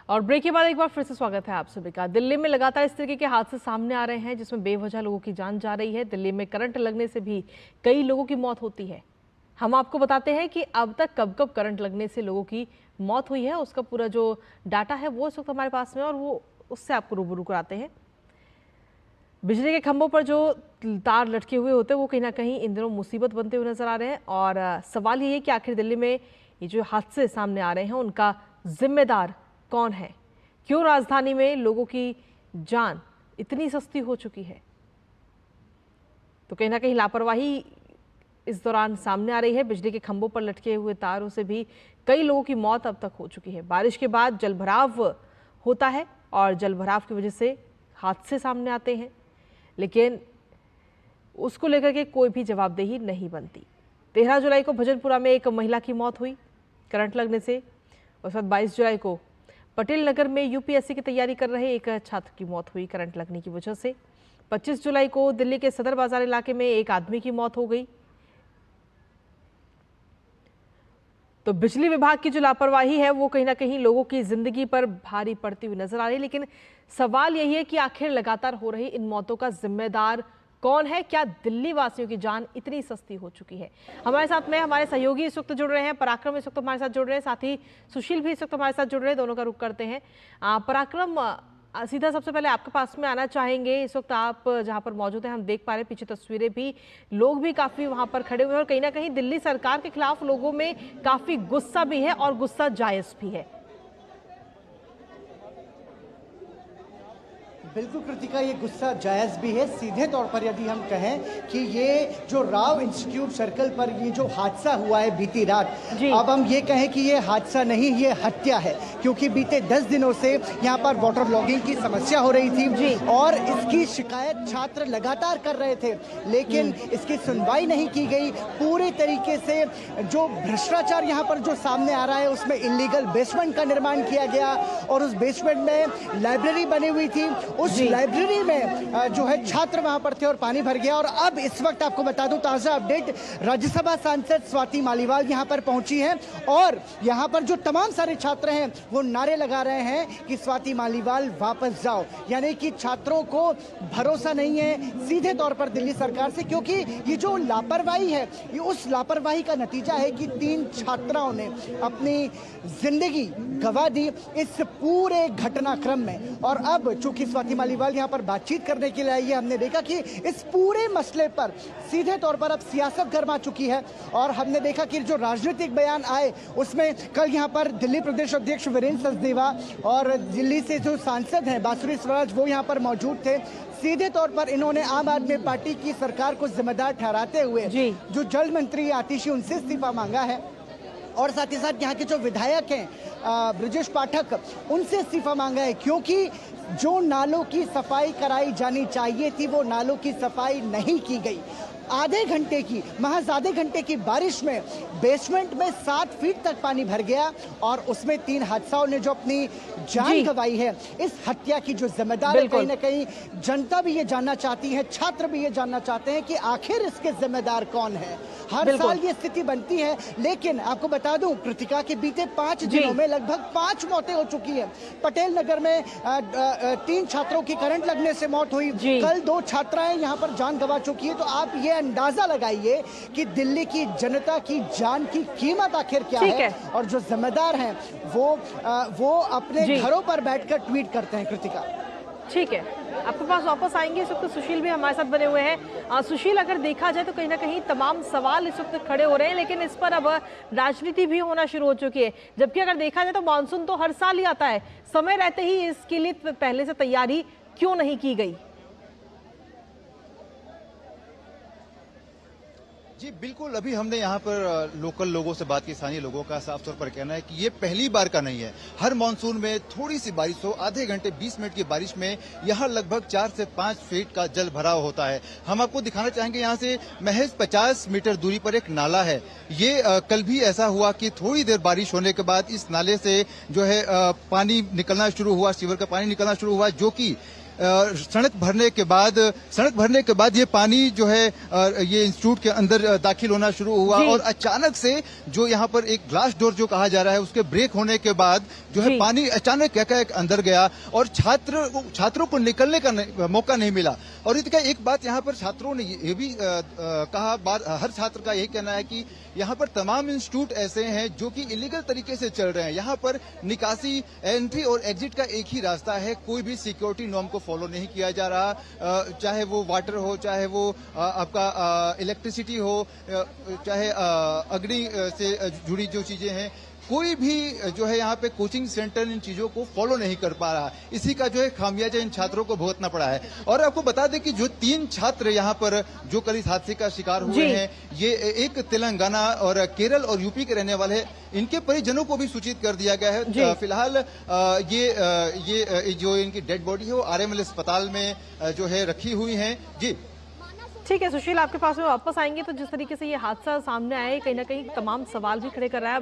और ब्रेक के बाद एक बार फिर से स्वागत है आप सभी का। दिल्ली में लगातार इस तरीके के हादसे सामने आ रहे हैं जिसमें बेवजह लोगों की जान जा रही है। दिल्ली में करंट लगने से भी कई लोगों की मौत होती है। हम आपको बताते हैं कि अब तक कब कब करंट लगने से लोगों की मौत हुई है, उसका पूरा जो डाटा है वो इस वक्त हमारे पास में, और वो उससे आपको रूबरू कराते हैं। बिजली के खंभों पर जो तार लटके हुए होते हैं वो कहीं ना कहीं इन दिनों मुसीबत बनते हुए नजर आ रहे हैं। और सवाल ये है कि आखिर दिल्ली में ये जो हादसे सामने आ रहे हैं उनका जिम्मेदार कौन है? क्यों राजधानी में लोगों की जान इतनी सस्ती हो चुकी है? तो कहीं ना कहीं लापरवाही इस दौरान सामने आ रही है। बिजली के खंभों पर लटके हुए तारों से भी कई लोगों की मौत अब तक हो चुकी है। बारिश के बाद जलभराव होता है और जलभराव की वजह से हादसे सामने आते हैं, लेकिन उसको लेकर के कोई भी जवाबदेही नहीं बनती। 13 जुलाई को भजनपुरा में एक महिला की मौत हुई करंट लगने से। उस वक्त 22 जुलाई को पटेल नगर में यूपीएससी की तैयारी कर रहे एक छात्र की मौत हुई करंट लगने की वजह से। 25 जुलाई को दिल्ली के सदर बाजार इलाके में एक आदमी की मौत हो गई। तो बिजली विभाग की जो लापरवाही है वो कहीं ना कहीं लोगों की जिंदगी पर भारी पड़ती हुई नजर आ रही है। लेकिन सवाल यही है कि आखिर लगातार हो रही इन मौतों का जिम्मेदार कौन है? क्या दिल्ली वासियों की जान इतनी सस्ती हो चुकी है? हमारे साथ में हमारे सहयोगी इस वक्त जुड़ रहे हैं। पराक्रम इस वक्त हमारे साथ जुड़ रहे हैं, साथ ही सुशील भी इस वक्त हमारे साथ जुड़ रहे हैं। दोनों का रुख करते हैं। पराक्रम, सीधा सबसे पहले आपके पास में आना चाहेंगे। इस वक्त आप जहां पर मौजूद हैं, हम देख पा रहे हैं पीछे तस्वीरें भी, लोग भी काफी वहां पर खड़े हुए हैं और कहीं ना कहीं दिल्ली सरकार के खिलाफ लोगों में काफी गुस्सा भी है और गुस्सा जायज भी है। बिल्कुल कृतिका, ये गुस्सा जायज़ भी है। सीधे तौर पर यदि हम कहें कि ये जो राव इंस्टीट्यूट सर्कल पर ये जो हादसा हुआ है बीती रात, अब हम ये कहें कि ये हादसा नहीं, ये हत्या है, क्योंकि बीते 10 दिनों से यहाँ पर वाटर लॉगिंग की समस्या हो रही थी और इसकी शिकायत छात्र लगातार कर रहे थे, लेकिन इसकी सुनवाई नहीं की गई। पूरे तरीके से जो भ्रष्टाचार यहाँ पर जो सामने आ रहा है, उसमें इलीगल बेसमेंट का निर्माण किया गया और उस बेसमेंट में लाइब्रेरी बनी हुई थी। उस लाइब्रेरी में जो है छात्र वहां पर थे और पानी भर गया। और अब इस वक्त आपको बता दूं ताजा अपडेट, राज्यसभा सांसद स्वाति मालीवाल यहां पर पहुंची हैं और यहां पर जो तमाम सारे छात्र हैं वो नारे लगा रहे हैं कि स्वाति मालीवाल वापस जाओ। यानी कि छात्रों को भरोसा नहीं है सीधे तौर पर दिल्ली सरकार से, क्योंकि ये जो लापरवाही है, ये उस लापरवाही का नतीजा है कि 3 छात्राओं ने अपनी जिंदगी गंवा दी इस पूरे घटनाक्रम में। और अब चूंकि स्वाति मालीवाल यहां पर बातचीत करने के लिए आई है, हमने देखा कि इस पूरे मसले पर सीधे तौर पर अब सियासत गर्मा चुकी है और हमने देखा कि जो राजनीतिक बयान आए उसमें कल यहां पर दिल्ली प्रदेश अध्यक्ष वीरेंद्र सचदेवा और दिल्ली से जो सांसद हैं बांसुरी स्वराज, वो यहां पर मौजूद थे। सीधे तौर पर इन्होंने आम आदमी पार्टी की सरकार को जिम्मेदार ठहराते हुए जो जल मंत्री आतिशी, उनसे इस्तीफा मांगा है और साथ ही साथ यहाँ के जो विधायक हैं ब्रजेश पाठक, उनसे इस्तीफा मांगा है, क्योंकि जो नालों की सफाई कराई जानी चाहिए थी वो नालों की सफाई नहीं की गई। महज आधे घंटे की बारिश में बेसमेंट में 7 फीट तक पानी भर गया और उसमें 3 हादसाओं ने जो अपनी जान गंवाई है। इस हत्या की जो जिम्मेदार है, कहीं ना कहीं जनता भी ये जानना चाहती है, छात्र भी ये जानना चाहते हैं कि आखिर इसके जिम्मेदार कौन है। हर साल ये स्थिति बनती है, लेकिन आपको बता दूं कृतिका के बीते 5 दिनों में लगभग 5 मौतें हो चुकी है। पटेल नगर में 3 छात्रों की करंट लगने से मौत हुई, कल 2 छात्राएं यहाँ पर जान गंवा चुकी है। तो आप ये अंदाजा लगाइए कि दिल्ली की जनता की जान की कीमत आखिर क्या है और जो जिम्मेदार हैं वो अपने घरों पर बैठकर ट्वीट करते हैं। कृतिका, ठीक है, आपके पास वापस आएंगे। इस वक्त सुशील भी हमारे साथ बने हुए हैं। सुशील, अगर देखा जाए तो कहीं ना कहीं तमाम सवाल इस वक्त खड़े हो रहे हैं, लेकिन इस पर अब राजनीति भी होना शुरू हो चुकी है। जबकि अगर देखा जाए तो मानसून तो हर साल ही आता है, समय रहते ही इसके लिए पहले से तैयारी क्यों नहीं की गई? जी बिल्कुल, अभी हमने यहाँ पर लोकल लोगों से बात की, स्थानीय लोगों का साफ तौर पर कहना है कि ये पहली बार का नहीं है। हर मानसून में थोड़ी सी बारिश हो, आधे घंटे 20 मिनट की बारिश में यहाँ लगभग 4 से 5 फीट का जल भराव होता है। हम आपको दिखाना चाहेंगे, यहाँ से महज 50 मीटर दूरी पर एक नाला है। ये कल भी ऐसा हुआ कि थोड़ी देर बारिश होने के बाद इस नाले से जो है पानी निकलना शुरू हुआ, सीवर का पानी निकलना शुरू हुआ, जो कि सड़क भरने के बाद ये पानी जो है ये इंस्टीट्यूट के अंदर दाखिल होना शुरू हुआ और अचानक से जो यहाँ पर एक ग्लास डोर जो कहा जा रहा है उसके ब्रेक होने के बाद जो है पानी अचानक एकाएक अंदर गया और छात्रों को निकलने का मौका नहीं मिला। और इसका एक बात यहाँ पर छात्रों ने ये भी कहा, हर छात्र का यही कहना है कि यहाँ पर तमाम इंस्टीट्यूट ऐसे हैं जो कि इलीगल तरीके से चल रहे हैं। यहाँ पर निकासी, एंट्री और एग्जिट का एक ही रास्ता है, कोई भी सिक्योरिटी नॉर्म को फॉलो नहीं किया जा रहा, चाहे वो वाटर हो, चाहे वो आपका इलेक्ट्रिसिटी हो, चाहे अग्नि से जुड़ी जो चीजें हैं, कोई भी जो है यहाँ पे कोचिंग सेंटर इन चीजों को फॉलो नहीं कर पा रहा। इसी का जो है खामियाजा इन छात्रों को भुगतना पड़ा है। और आपको बता दें कि जो 3 छात्र यहाँ पर जो कल इस हादसे का शिकार हुए हैं, ये एक तेलंगाना और केरल और यूपी के रहने वाले हैं। इनके परिजनों को भी सूचित कर दिया गया है। फिलहाल ये जो इनकी डेड बॉडी है वो RML अस्पताल में जो है रखी हुई है। जी ठीक है सुशील, आपके पास में वापस आएंगे। तो जिस तरीके से ये हादसा सामने आए, कहीं ना कहीं तमाम सवाल भी खड़े कर रहा है।